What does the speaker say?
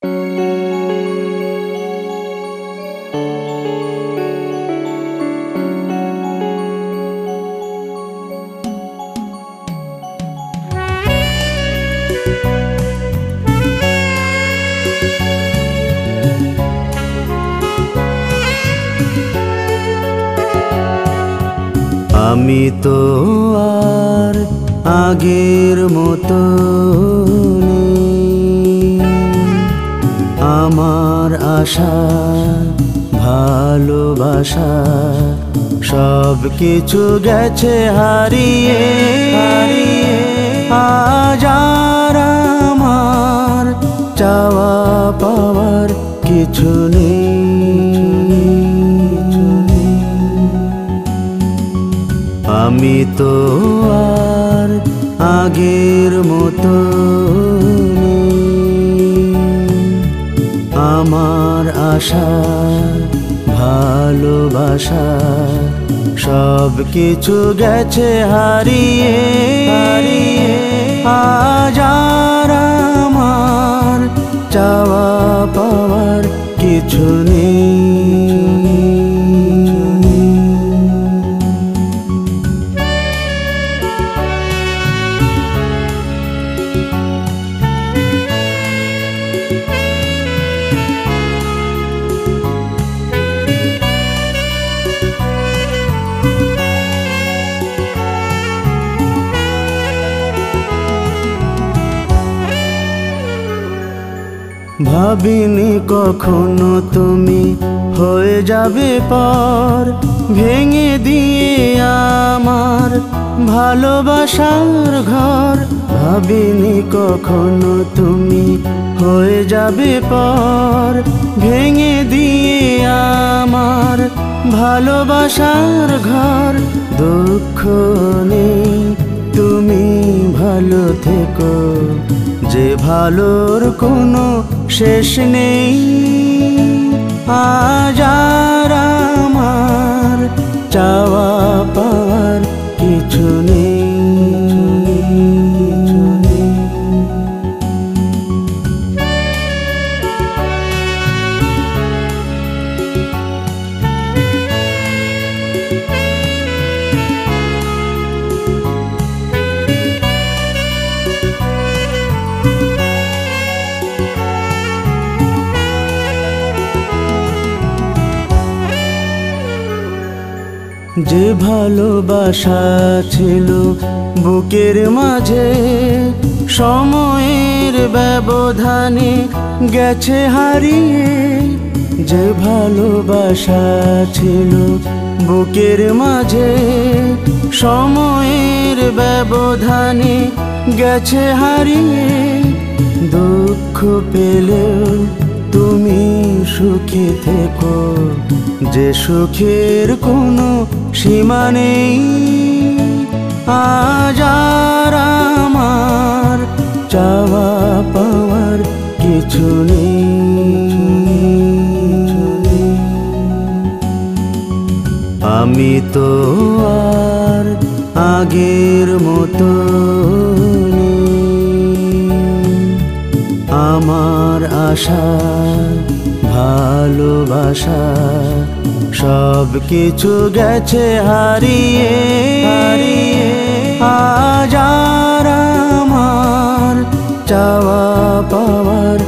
আমি তো আর আগের মতো নেই, আমার আশা ভালোবাসা সব কিছু গেছে হারিয়ে হারিয়ে। আজ আর আমার চাওয়া পাওয়ার কিছু নেই। আমি তো আর আগের মতো নেই, আমার আশা ভালোবাসা সব কিছু গেছে হারিয়ে হারিয়ে। আজ আর আমার চাওয়া পাওয়ার কিছু নেই। ভাবিনি কখনো তুমি হয়ে যাবে পর, ভেঙে দিয়ে আমার ভালোবাসার ঘর। ভাবিনি কখনো তুমি হয়ে যাবে পর, ভেঙে দিয়ে আমার ভালোবাসার ঘর। দুঃখ নেই, তুমি ভালো থেকো, যে ভালোর কোনো শেষ নেই। আজ আর আমার চাওয়া পাওয়ার কিছু নেই। যে ভালোবাসা ছিল বুকের মাঝে, সময়ের ব্যবধানে গেছে হারিয়ে। যে ভালোবাসা ছিল বুকের মাঝে, সময়ের ব্যবধানে গেছে হারিয়ে। দুঃখ পেলেও তুমি সুখে থেকো, যে সুখের কোনো সীমা নেই। আজ আর আমার চাওয়া পাওয়ার কিছু নেই। আমি তো আর আগের মতো নেই, আমার আশা ভালোবাসা সব কিছু গেছে হারিয়ে হারিয়ে। আজ আর আমার চাওয়া পাওয়ার